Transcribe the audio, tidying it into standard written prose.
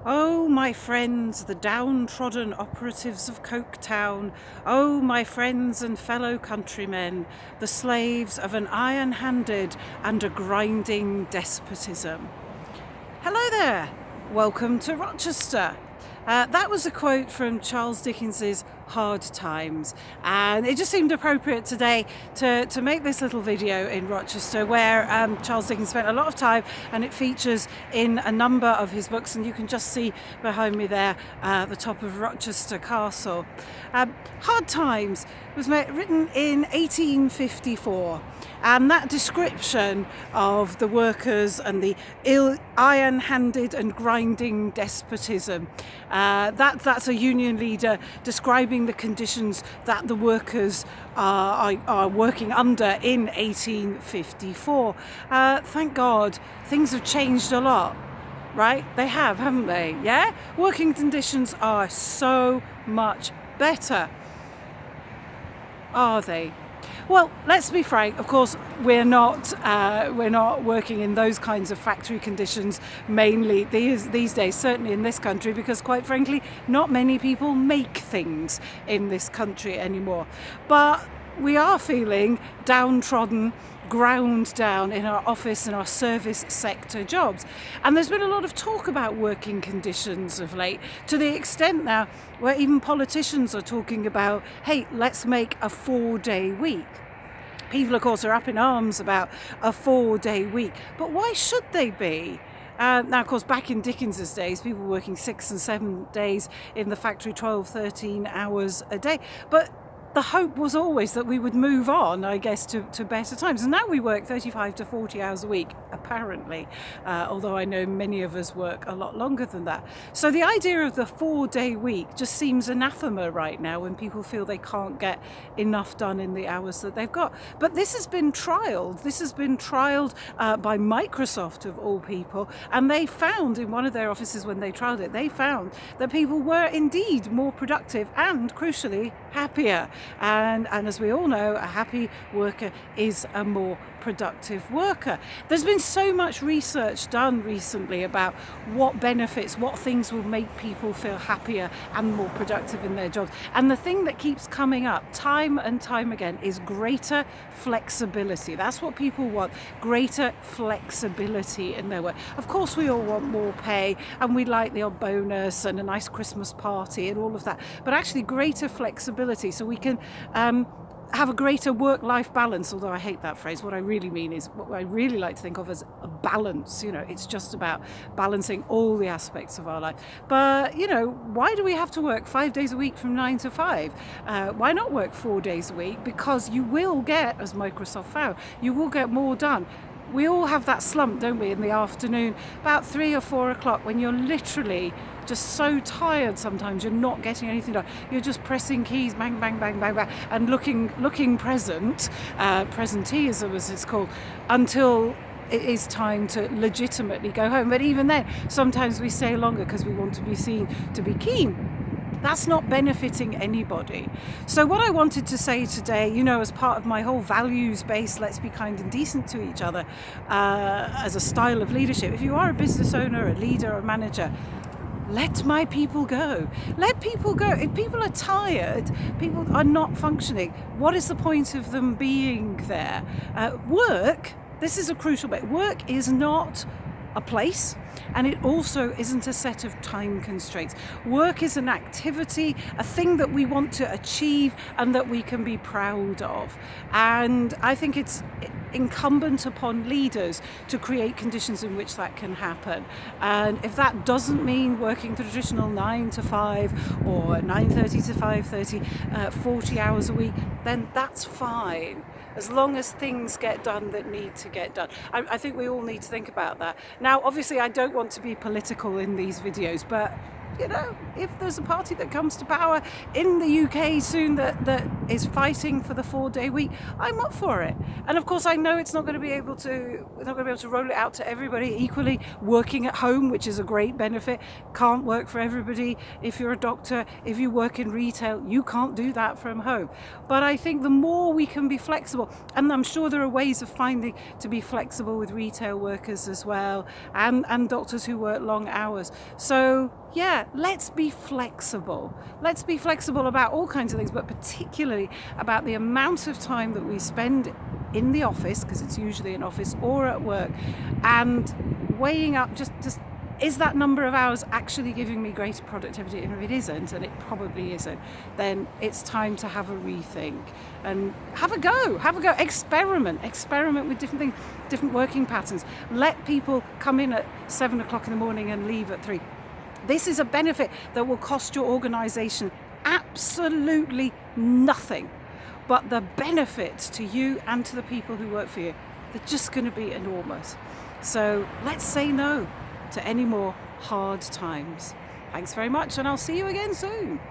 Oh, my friends, the downtrodden operatives of Coketown. Oh, my friends and fellow countrymen, the slaves of an iron-handed and a grinding despotism. Hello there. Welcome to Rochester. That was a quote from Charles Dickens's Hard Times, and it just seemed appropriate today to make this little video in Rochester where Charles Dickens spent a lot of time, and it features in a number of his books, and you can just see behind me there the top of Rochester Castle. Hard Times was written in 1854, and that description of the workers and the iron-handed and grinding despotism, that's a union leader describing the conditions that the workers are working under in 1854. Thank God things have changed a lot, right? They have, haven't they? Yeah? Working conditions are so much better. Are they? Well, let's be frank. Of course, we're not working in those kinds of factory conditions mainly these days. Certainly in this country, because quite frankly, not many people make things in this country anymore. But we are feeling downtrodden, ground down in our office and our service sector jobs. And there's been a lot of talk about working conditions of late, to the extent now where even politicians are talking about, hey, let's make a 4-day week. People, of course, are up in arms about a 4-day week. But why should they be? Now, of course, back in Dickens's days, people were working 6 and 7 days in the factory, 12, 13 hours a day. But the hope was always that we would move on, I guess, to better times. And now we work 35 to 40 hours a week, apparently, although I know many of us work a lot longer than that. So the idea of the 4-day week just seems anathema right now when people feel they can't get enough done in the hours that they've got. But this has been trialled. This has been trialled by Microsoft, of all people, and they found in one of their offices when they trialled it, they found that people were indeed more productive and, crucially, happier. And as we all know, a happy worker is a more productive worker. There's been so much research done recently about what benefits, what things will make people feel happier and more productive in their jobs. And the thing that keeps coming up time and time again is greater flexibility. That's what people want, greater flexibility in their work. Of course, we all want more pay, and we like the odd bonus and a nice Christmas party and all of that, but actually greater flexibility so we can have a greater work-life balance, although I hate that phrase. What I really mean is what I really like to think of as a balance. You know, it's just about balancing all the aspects of our life. But, you know, why do we have to work 5 days a week from 9 to 5? Why not work 4 days a week? Because you will get, as Microsoft found, you will get more done. We all have that slump, don't we, in the afternoon, about 3 or 4 o'clock, when you're literally just so tired sometimes you're not getting anything done. You're just pressing keys, bang, bang, bang, bang, bang, and looking present, presenteeism as it's called, until it is time to legitimately go home. But even then, sometimes we stay longer because we want to be seen to be keen. That's not benefiting anybody. So what I wanted to say today, you know, as part of my whole values-based, let's be kind and decent to each other, as a style of leadership, if you are a business owner, a leader, a manager, let my people go. Let people go. If people are tired, people are not functioning, what is the point of them being there? Work, this is a crucial bit, work is not a place, and it also isn't a set of time constraints. Work is an activity, a thing that we want to achieve and that we can be proud of. And I think it's incumbent upon leaders to create conditions in which that can happen. And if that doesn't mean working the traditional 9 to 5 or 9:30 to 5:30, 40 hours a week, then that's fine, as long as things get done that need to get done. I think we all need to think about that. Now, obviously, I don't want to be political in these videos, but if there's a party that comes to power in the UK soon that is fighting for the 4-day week, I'm up for it. And of course, I know it's not going to be able to roll it out to everybody equally. Working at home, which is a great benefit, can't work for everybody. If you're a doctor, if you work in retail, you can't do that from home. But I think the more we can be flexible, and I'm sure there are ways of finding to be flexible with retail workers as well, and doctors who work long hours. So yeah, let's be flexible. Let's be flexible about all kinds of things, but particularly about the amount of time that we spend in the office, because it's usually an office, or at work, and weighing up just is that number of hours actually giving me greater productivity? And if it isn't, and it probably isn't, then it's time to have a rethink and have a go, experiment with different things, different working patterns. Let people come in at 7 o'clock in the morning and leave at 3. This is a benefit that will cost your organization absolutely nothing, but the benefits to you and to the people who work for you, they're just going to be enormous. So let's say no to any more hard times. Thanks very much, and I'll see you again soon.